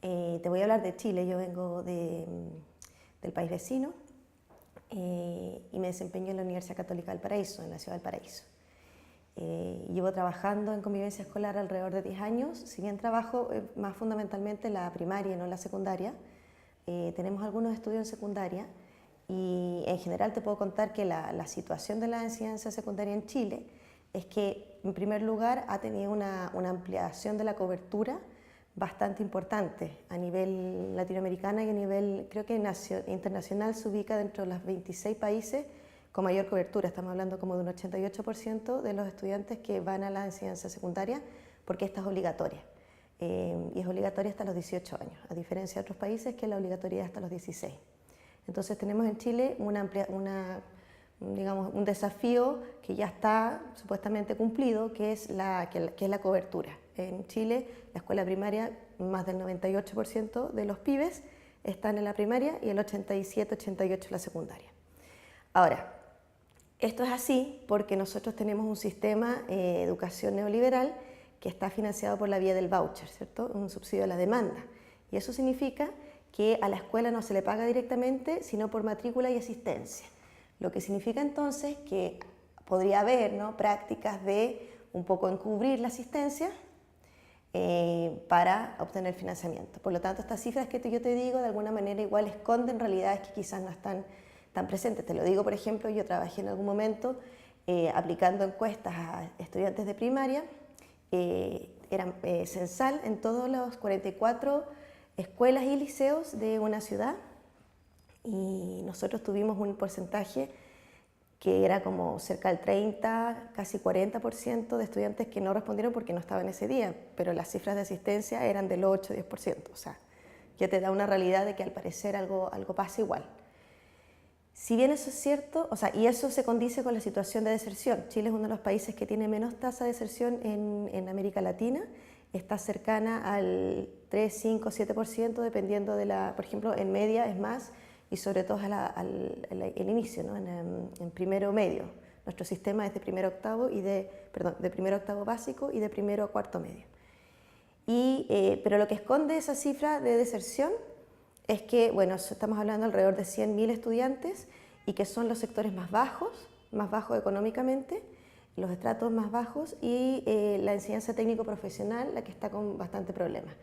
Te voy a hablar de Chile. Yo vengo del país vecino y me desempeño en la Universidad Católica del Paraíso, en la ciudad del Paraíso. Llevo trabajando en convivencia escolar alrededor de 10 años, si bien trabajo más fundamentalmente en la primaria y no en la secundaria. Tenemos algunos estudios en secundaria y en general te puedo contar que la situación de la enseñanza secundaria en Chile es que, en primer lugar, ha tenido una ampliación de la cobertura bastante importante a nivel latinoamericano y a nivel, creo que internacional, se ubica dentro de los 26 países con mayor cobertura. Estamos hablando como de un 88% de los estudiantes que van a la enseñanza secundaria, porque esta es obligatoria. Y es obligatoria hasta los 18 años, a diferencia de otros países que la obligatoriedad es hasta los 16. Entonces tenemos en Chile un desafío que ya está supuestamente cumplido, que es la cobertura. En Chile, la escuela primaria, más del 98% de los pibes están en la primaria y el 87-88% en la secundaria. Ahora, esto es así porque nosotros tenemos un sistema de educación neoliberal que está financiado por la vía del voucher, ¿cierto? Un subsidio a la demanda. Y eso significa que a la escuela no se le paga directamente, sino por matrícula y asistencia. Lo que significa entonces que podría haber, ¿no?, prácticas de un poco encubrir la asistencia para obtener financiamiento. Por lo tanto, estas cifras que yo te digo de alguna manera igual esconden realidades que quizás no están tan presentes. Te lo digo, por ejemplo, yo trabajé en algún momento aplicando encuestas a estudiantes de primaria, eran censal en todos los 44 escuelas y liceos de una ciudad, y nosotros tuvimos un porcentaje que era como cerca del 30, casi 40% de estudiantes que no respondieron porque no estaban ese día, pero las cifras de asistencia eran del 8-10%, o sea, ya te da una realidad de que al parecer algo pasa igual. Si bien eso es cierto, o sea, y eso se condice con la situación de deserción. Chile es uno de los países que tiene menos tasa de deserción en América Latina, está cercana al 3, 5, 7%, dependiendo de por ejemplo, en media es más, y sobre todo el inicio, ¿no? en primero medio. Nuestro sistema es de primero a octavo, de primero a octavo básico y de primero a cuarto medio. Pero lo que esconde esa cifra de deserción es que, bueno, estamos hablando alrededor de 100.000 estudiantes y que son los sectores más bajos económicamente, los estratos más bajos, y la enseñanza técnico-profesional, la que está con bastante problema.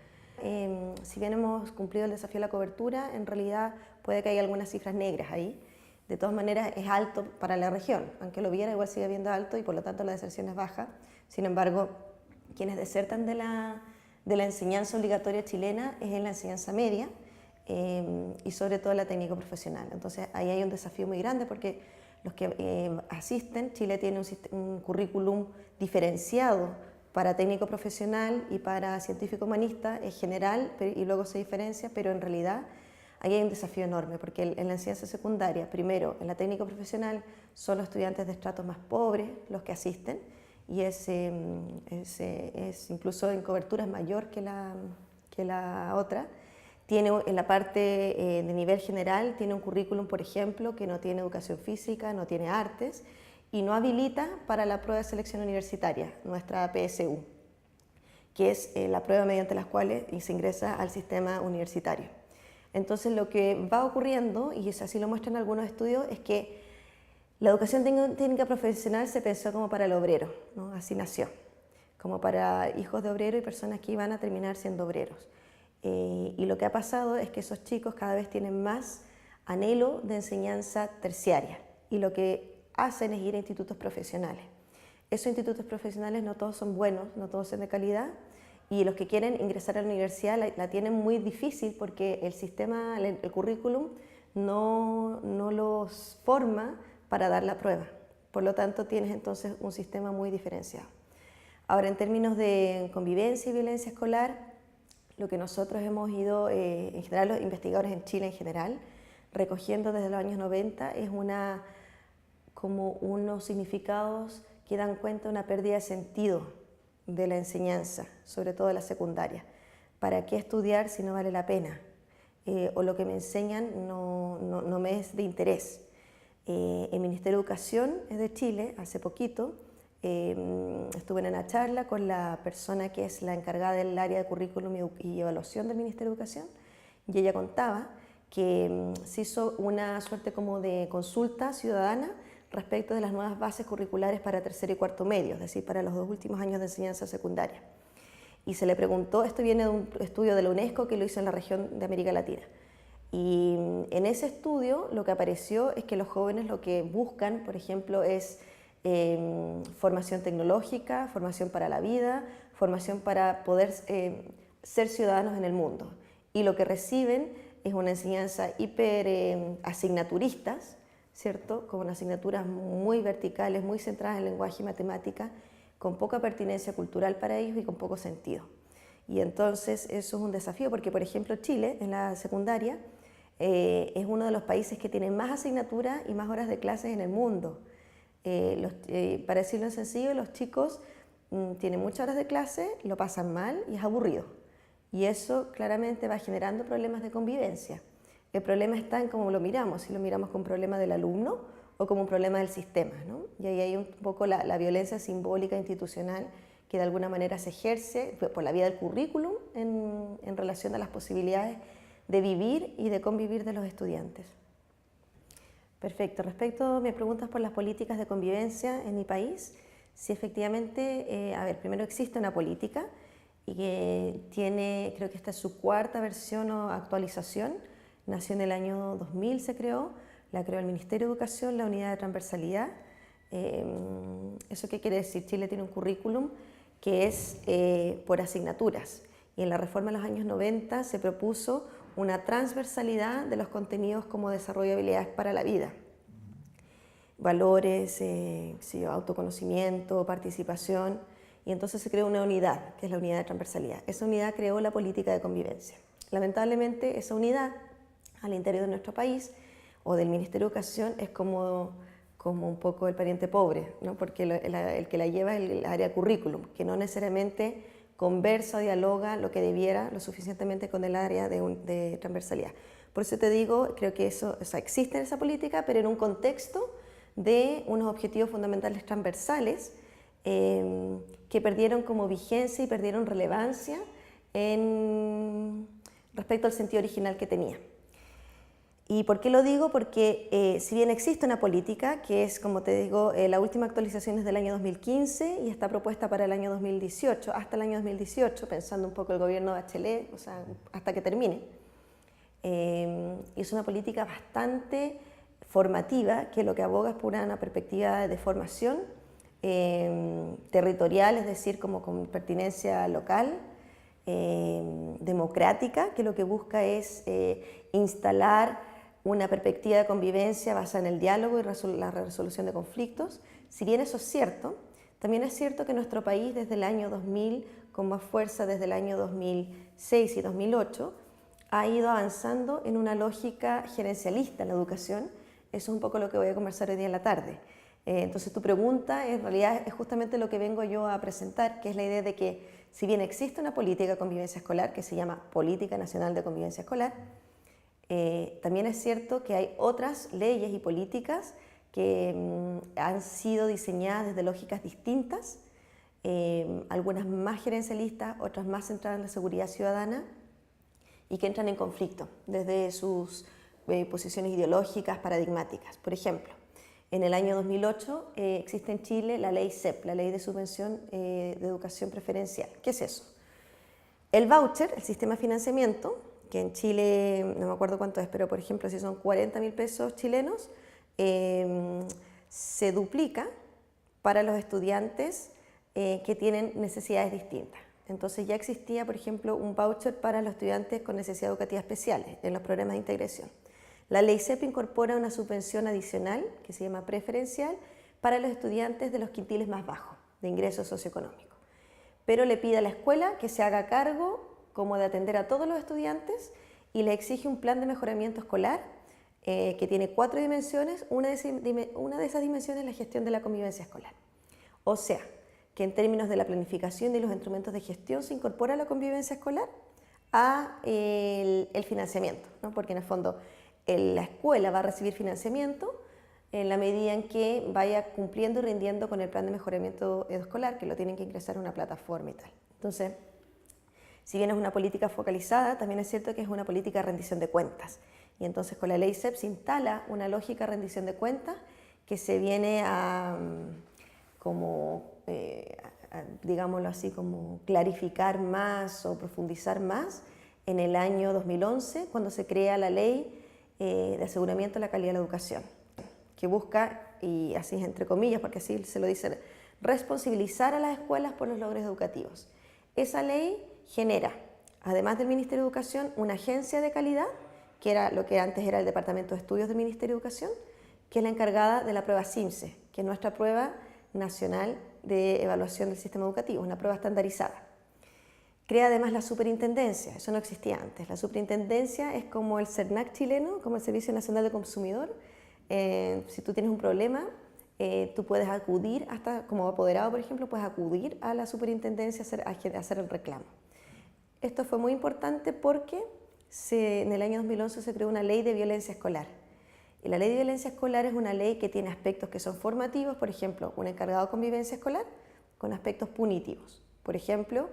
Si bien hemos cumplido el desafío de la cobertura, en realidad puede que haya algunas cifras negras ahí. De todas maneras es alto para la región, aunque lo viera igual sigue habiendo alto y por lo tanto la deserción es baja. Sin embargo, quienes desertan de la enseñanza obligatoria chilena es en la enseñanza media y sobre todo la técnico-profesional. Entonces ahí hay un desafío muy grande porque los que asisten, Chile tiene un currículum diferenciado para técnico profesional y para científico humanista, es general y luego se diferencia, pero en realidad ahí hay un desafío enorme porque en la enseñanza secundaria, primero en la técnico profesional, son los estudiantes de estratos más pobres los que asisten y es incluso en cobertura es mayor que la otra. Tiene en la parte de nivel general, tiene un currículum, por ejemplo, que no tiene educación física, no tiene artes y no habilita para la prueba de selección universitaria, nuestra PSU, que es la prueba mediante la cual se ingresa al sistema universitario. Entonces lo que va ocurriendo, y así lo muestran algunos estudios, es que la educación técnica profesional se pensó como para el obrero, ¿no? Así nació, como para hijos de obrero y personas que iban a terminar siendo obreros. Y lo que ha pasado es que esos chicos cada vez tienen más anhelo de enseñanza terciaria y lo que hacen es ir a institutos profesionales. Esos institutos profesionales no todos son buenos, no todos son de calidad, y los que quieren ingresar a la universidad la tienen muy difícil porque el sistema, el currículum no los forma para dar la prueba. Por lo tanto, tienes entonces un sistema muy diferenciado. Ahora, en términos de convivencia y violencia escolar, lo que nosotros hemos ido, en general los investigadores en Chile en general, recogiendo desde los años 90, es como unos significados que dan cuenta de una pérdida de sentido de la enseñanza, sobre todo de la secundaria. ¿Para qué estudiar si no vale la pena? O lo que me enseñan no me es de interés. El Ministerio de Educación de Chile, hace poquito, Estuve en una charla con la persona que es la encargada del área de currículum y evaluación del Ministerio de Educación, y ella contaba que se hizo una suerte como de consulta ciudadana respecto de las nuevas bases curriculares para tercero y cuarto medio, es decir, para los 2 últimos años de enseñanza secundaria. Y se le preguntó, esto viene de un estudio de la UNESCO que lo hizo en la región de América Latina, y en ese estudio lo que apareció es que los jóvenes lo que buscan, por ejemplo, es formación tecnológica, formación para la vida, formación para poder ser ciudadanos en el mundo. Y lo que reciben es una enseñanza hiper asignaturistas, ¿cierto? Con asignaturas muy verticales, muy centradas en lenguaje y matemática, con poca pertinencia cultural para ellos y con poco sentido. Y entonces eso es un desafío porque, por ejemplo, Chile en la secundaria es uno de los países que tiene más asignaturas y más horas de clases en el mundo. Para decirlo en sencillo, los chicos tienen muchas horas de clase, lo pasan mal y es aburrido. Y eso claramente va generando problemas de convivencia. El problema está en cómo lo miramos, si lo miramos como un problema del alumno o como un problema del sistema, ¿no? Y ahí hay un poco la violencia simbólica institucional que de alguna manera se ejerce por la vía del currículum en relación a las posibilidades de vivir y de convivir de los estudiantes. Perfecto. Respecto, me preguntas por las políticas de convivencia en mi país, sí, efectivamente, primero existe una política y que tiene, creo que esta es su 4ª versión o actualización, nació en el año 2000, se creó, la creó el Ministerio de Educación, la unidad de transversalidad. ¿Eso qué quiere decir? Chile tiene un currículum que es por asignaturas y en la reforma de los años 90 se propuso una transversalidad de los contenidos como desarrollo de habilidades para la vida, valores, autoconocimiento, participación, y entonces se creó una unidad, que es la unidad de transversalidad. Esa unidad creó la política de convivencia. Lamentablemente esa unidad al interior de nuestro país o del Ministerio de Educación es como un poco el pariente pobre, ¿no? Porque el que la lleva es el área currículum, que no necesariamente conversa o dialoga lo que debiera lo suficientemente con el área de transversalidad. Por eso te digo, creo que eso, existe en esa política, pero en un contexto de unos objetivos fundamentales transversales que perdieron como vigencia y perdieron relevancia respecto al sentido original que tenía. ¿Y por qué lo digo? Porque si bien existe una política, que es, como te digo, la última actualización es del año 2015 y está propuesta para el año 2018, hasta el año 2018, pensando un poco el gobierno de Bachelet, o sea, hasta que termine. Es una política bastante formativa, que lo que aboga es por una perspectiva de formación territorial, es decir, como con pertinencia local, democrática, que lo que busca es instalar una perspectiva de convivencia basada en el diálogo y la resolución de conflictos. Si bien eso es cierto, también es cierto que nuestro país desde el año 2000, con más fuerza desde el año 2006 y 2008, ha ido avanzando en una lógica gerencialista en la educación. Eso es un poco lo que voy a conversar hoy día en la tarde. Entonces tu pregunta en realidad es justamente lo que vengo yo a presentar, que es la idea de que si bien existe una política de convivencia escolar que se llama Política Nacional de Convivencia Escolar, también es cierto que hay otras leyes y políticas que han sido diseñadas desde lógicas distintas, algunas más gerencialistas, otras más centradas en la seguridad ciudadana y que entran en conflicto desde sus posiciones ideológicas, paradigmáticas. Por ejemplo, en el año 2008 existe en Chile la ley CEP, la Ley de Subvención de Educación Preferencial. ¿Qué es eso? El voucher, el sistema de financiamiento, que en Chile, no me acuerdo cuánto es, pero por ejemplo si son 40.000 pesos chilenos, se duplica para los estudiantes que tienen necesidades distintas. Entonces ya existía, por ejemplo, un voucher para los estudiantes con necesidades educativas especiales en los programas de integración. La ley CEP incorpora una subvención adicional, que se llama preferencial, para los estudiantes de los quintiles más bajos, de ingresos socioeconómicos. Pero le pide a la escuela que se haga cargo como de atender a todos los estudiantes y le exige un plan de mejoramiento escolar que tiene 4 dimensiones. Una de esas dimensiones es la gestión de la convivencia escolar. O sea, que en términos de la planificación y los instrumentos de gestión se incorpora la convivencia escolar a el financiamiento, ¿no? Porque en el fondo la escuela va a recibir financiamiento en la medida en que vaya cumpliendo y rindiendo con el plan de mejoramiento escolar, que lo tienen que ingresar a una plataforma y tal. Entonces, si bien es una política focalizada, también es cierto que es una política de rendición de cuentas. Y entonces con la ley CEP se instala una lógica de rendición de cuentas que se viene a, digámoslo así, como clarificar más o profundizar más en el año 2011, cuando se crea la ley de aseguramiento de la calidad de la educación, que busca, y así es entre comillas, porque así se lo dice, responsabilizar a las escuelas por los logros educativos. Esa ley genera, además del Ministerio de Educación, una agencia de calidad, que era lo que antes era el Departamento de Estudios del Ministerio de Educación, que es la encargada de la prueba CIMSE, que es nuestra prueba nacional de evaluación del sistema educativo, una prueba estandarizada. Crea además la superintendencia, eso no existía antes. La superintendencia es como el CERNAC chileno, como el Servicio Nacional del Consumidor. Si tú tienes un problema, tú puedes acudir, hasta como apoderado, por ejemplo, puedes acudir a la superintendencia a hacer el reclamo. Esto fue muy importante porque en el año 2011 se creó una ley de violencia escolar. Y la ley de violencia escolar es una ley que tiene aspectos que son formativos, por ejemplo, un encargado de convivencia escolar, con aspectos punitivos. Por ejemplo,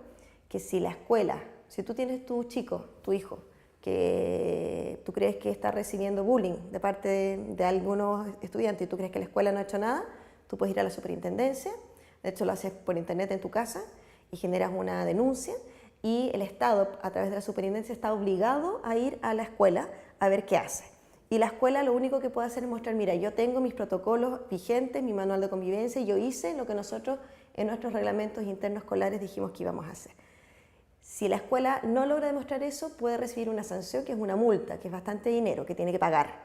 que si la escuela, si tú tienes tu chico, tu hijo, que tú crees que está recibiendo bullying de parte de algunos estudiantes y tú crees que la escuela no ha hecho nada, tú puedes ir a la superintendencia, de hecho lo haces por internet en tu casa y generas una denuncia y el Estado, a través de la superintendencia, está obligado a ir a la escuela a ver qué hace. Y la escuela lo único que puede hacer es mostrar, mira, yo tengo mis protocolos vigentes, mi manual de convivencia, y yo hice lo que nosotros en nuestros reglamentos internos escolares dijimos que íbamos a hacer. Si la escuela no logra demostrar eso, puede recibir una sanción, que es una multa, que es bastante dinero, que tiene que pagar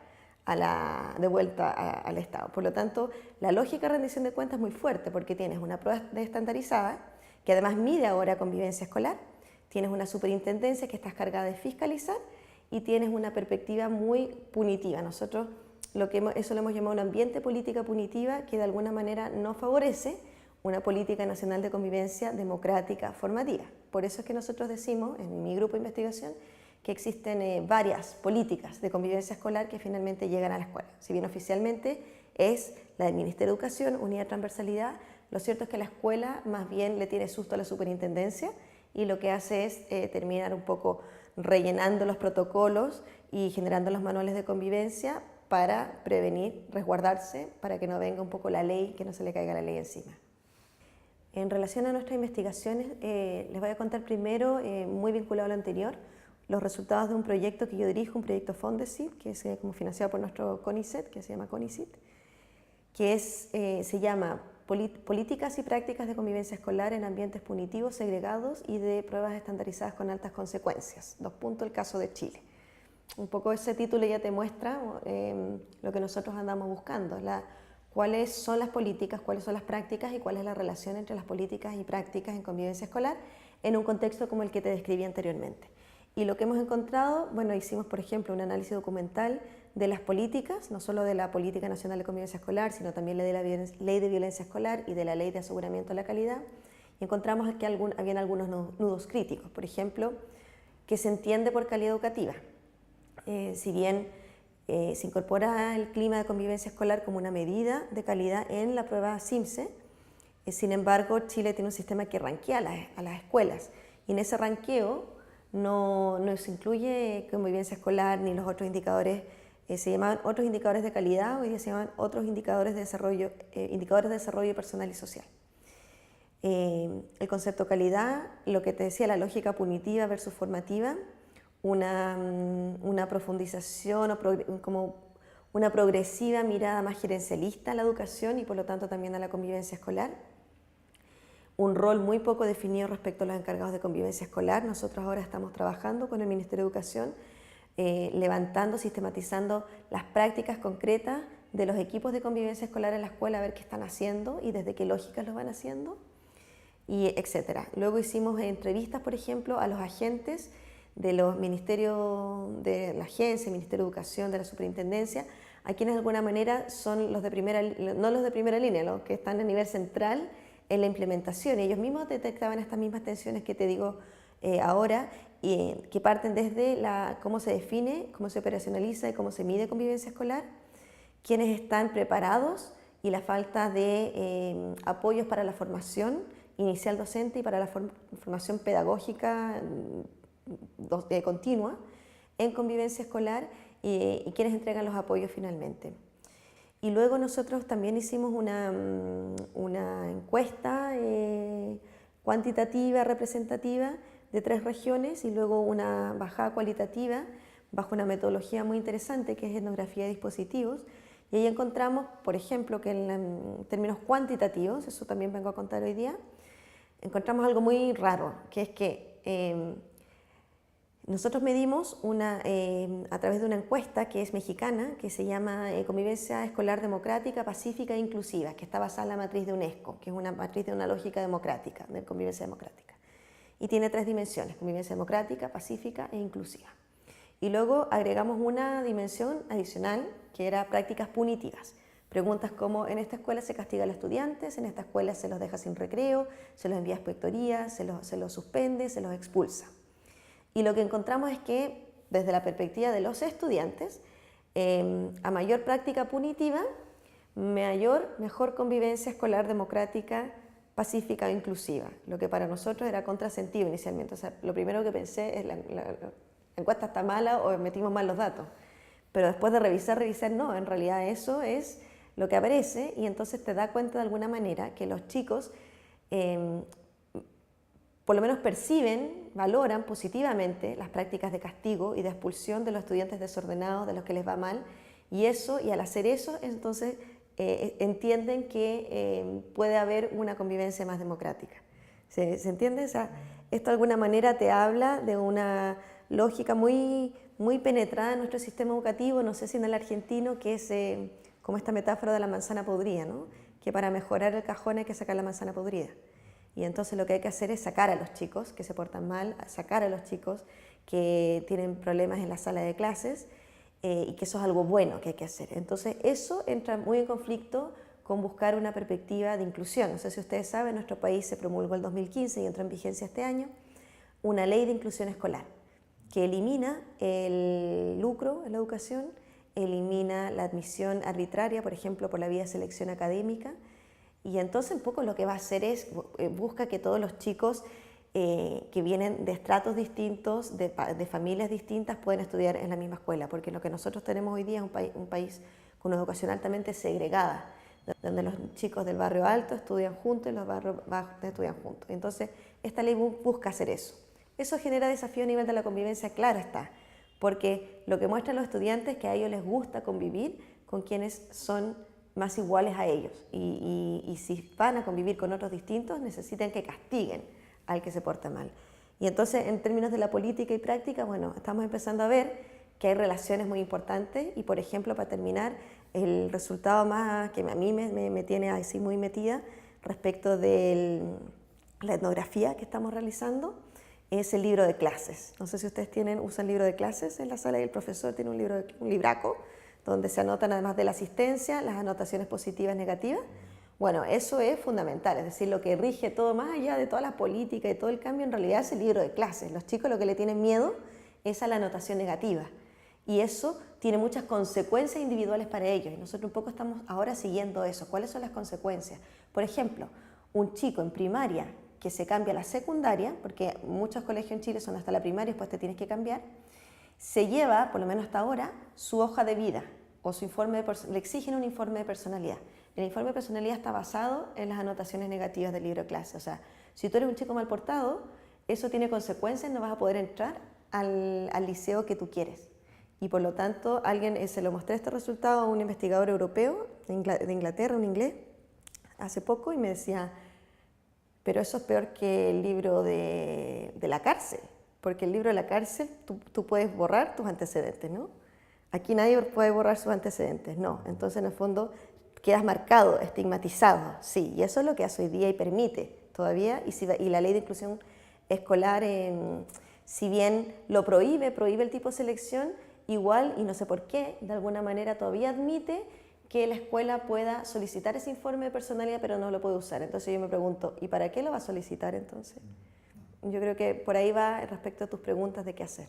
de vuelta al Estado. Por lo tanto, la lógica de rendición de cuentas es muy fuerte, porque tienes una prueba estandarizada, que además mide ahora convivencia escolar, tienes una superintendencia que está cargada de fiscalizar, y tienes una perspectiva muy punitiva. Nosotros eso lo hemos llamado un ambiente política punitiva que de alguna manera no favorece una política nacional de convivencia democrática formativa. Por eso es que nosotros decimos, en mi grupo de investigación, que existen varias políticas de convivencia escolar que finalmente llegan a la escuela. Si bien oficialmente es la del Ministerio de Educación, unidad de transversalidad, lo cierto es que la escuela más bien le tiene susto a la superintendencia y lo que hace es terminar un poco rellenando los protocolos y generando los manuales de convivencia para prevenir, resguardarse, para que no venga un poco la ley, que no se le caiga la ley encima. En relación a nuestras investigaciones, les voy a contar primero, muy vinculado a lo anterior, los resultados de un proyecto que yo dirijo, un proyecto Fondesit, que es como financiado por nuestro CONICET, que se llama CONICIT, que se llama Políticas y prácticas de convivencia escolar en ambientes punitivos, segregados y de pruebas estandarizadas con altas consecuencias. El caso de Chile. Un poco ese título ya te muestra lo que nosotros andamos buscando, cuáles son las políticas, cuáles son las prácticas y cuál es la relación entre las políticas y prácticas en convivencia escolar en un contexto como el que te describí anteriormente. Y lo que hemos encontrado, bueno, hicimos por ejemplo un análisis documental de las políticas, no solo de la Política Nacional de Convivencia Escolar, sino también de la Ley de Violencia Escolar y de la Ley de Aseguramiento de la Calidad, y encontramos que habían algunos nudos críticos, por ejemplo, que se entiende por calidad educativa. Si bien se incorpora el clima de convivencia escolar como una medida de calidad en la prueba CIMSE, sin embargo, Chile tiene un sistema que ranquea a las escuelas, y en ese ranqueo no se incluye convivencia escolar ni los otros indicadores. Se llamaban otros indicadores de calidad, hoy día se llaman otros indicadores de desarrollo personal y social. El concepto calidad, lo que te decía, la lógica punitiva versus formativa, una profundización como una progresiva mirada más gerencialista a la educación y por lo tanto también a la convivencia escolar. Un rol muy poco definido respecto a los encargados de convivencia escolar. Nosotros ahora estamos trabajando con el Ministerio de Educación levantando, sistematizando las prácticas concretas de los equipos de convivencia escolar en la escuela, a ver qué están haciendo y desde qué lógicas lo van haciendo, y etcétera. Luego hicimos entrevistas, por ejemplo, a los agentes de los ministerios, de la agencia, Ministerio de Educación, de la superintendencia, a quienes de alguna manera son los de no los de primera línea, los que están a nivel central en la implementación. Y ellos mismos detectaban estas mismas tensiones que te digo ahora, y que parten desde cómo se define, cómo se operacionaliza y cómo se mide convivencia escolar, quienes están preparados y la falta de apoyos para la formación inicial docente y para la formación pedagógica continua en convivencia escolar y quienes entregan los apoyos finalmente. Y luego nosotros también hicimos una encuesta cuantitativa, representativa, de 3 regiones y luego una bajada cualitativa bajo una metodología muy interesante que es etnografía de dispositivos. Y ahí encontramos, por ejemplo, que en términos cuantitativos, eso también vengo a contar hoy día, encontramos algo muy raro, que es que nosotros medimos a través de una encuesta que es mexicana, que se llama Convivencia Escolar Democrática, Pacífica e Inclusiva, que está basada en la matriz de UNESCO, que es una matriz de una lógica democrática, de convivencia democrática. Y tiene 3 dimensiones: convivencia democrática, pacífica e inclusiva. Y luego agregamos una dimensión adicional, que era prácticas punitivas. Preguntas como: en esta escuela se castiga a los estudiantes, en esta escuela se los deja sin recreo, se los envía a inspectoría, se los suspende, se los expulsa. Y lo que encontramos es que, desde la perspectiva de los estudiantes, a mayor práctica punitiva, mejor convivencia escolar democrática, pacífica e inclusiva, lo que para nosotros era contrasentido inicialmente. O sea, lo primero que pensé es la encuesta está mala o metimos mal los datos, pero después de revisar, no, en realidad eso es lo que aparece y entonces te da cuenta de alguna manera que los chicos por lo menos perciben, valoran positivamente las prácticas de castigo y de expulsión de los estudiantes desordenados, de los que les va mal, y al hacer eso, entonces entienden que puede haber una convivencia más democrática. ¿Se entiende? O sea, esto de alguna manera te habla de una lógica muy penetrada en nuestro sistema educativo, no sé si en el argentino, que es como esta metáfora de la manzana podrida, ¿no? Que para mejorar el cajón hay que sacar la manzana podrida. Y entonces lo que hay que hacer es sacar a los chicos que se portan mal, sacar a los chicos que tienen problemas en la sala de clases y que eso es algo bueno que hay que hacer. Entonces eso entra muy en conflicto con buscar una perspectiva de inclusión. No sé si ustedes saben, en nuestro país se promulgó el 2015 y entró en vigencia este año una ley de inclusión escolar que elimina el lucro en la educación, elimina la admisión arbitraria, por ejemplo, por la vía de selección académica. Y entonces un poco lo que va a hacer es, busca que todos los chicos que vienen de estratos distintos, de familias distintas, puedan estudiar en la misma escuela, porque lo que nosotros tenemos hoy día es un país con una educación altamente segregada, donde los chicos del barrio alto estudian juntos y los barrios bajos estudian juntos. Entonces, esta ley busca hacer eso. Eso genera desafío a nivel de la convivencia, claro está, porque lo que muestran los estudiantes es que a ellos les gusta convivir con quienes son más iguales a ellos y si van a convivir con otros distintos necesitan que castiguen al que se porta mal. Y entonces en términos de la política y práctica, bueno, estamos empezando a ver que hay relaciones muy importantes y por ejemplo, para terminar, el resultado más que a mí me tiene así muy metida respecto de la etnografía que estamos realizando es el libro de clases. No sé si ustedes usan libro de clases en la sala y el profesor tiene un libraco donde se anotan, además de la asistencia, las anotaciones positivas y negativas. Bueno, eso es fundamental, es decir, lo que rige todo más allá de toda la política y todo el cambio, en realidad es el libro de clases. Los chicos lo que le tienen miedo es a la anotación negativa y eso tiene muchas consecuencias individuales para ellos y nosotros un poco estamos ahora siguiendo eso. ¿Cuáles son las consecuencias? Por ejemplo, un chico en primaria que se cambia a la secundaria, porque muchos colegios en Chile son hasta la primaria y después te tienes que cambiar, se lleva, por lo menos hasta ahora, su hoja de vida o su le exigen un informe de personalidad. El informe de personalidad está basado en las anotaciones negativas del libro de clase. O sea, si tú eres un chico mal portado, eso tiene consecuencias, no vas a poder entrar al liceo que tú quieres. Y por lo tanto, se lo mostré este resultado a un investigador europeo de Inglaterra, un inglés, hace poco, y me decía, pero eso es peor que el libro de la cárcel. Porque el libro de la cárcel, tú puedes borrar tus antecedentes, ¿no? Aquí nadie puede borrar sus antecedentes, no. Entonces, en el fondo, quedas marcado, estigmatizado, sí. Y eso es lo que hace hoy día y permite todavía. Y la ley de inclusión escolar, si bien lo prohíbe el tipo de selección, igual, y no sé por qué, de alguna manera todavía admite que la escuela pueda solicitar ese informe de personalidad, pero no lo puede usar. Entonces yo me pregunto, ¿y para qué lo va a solicitar entonces? Yo creo que por ahí va respecto a tus preguntas de qué hacer.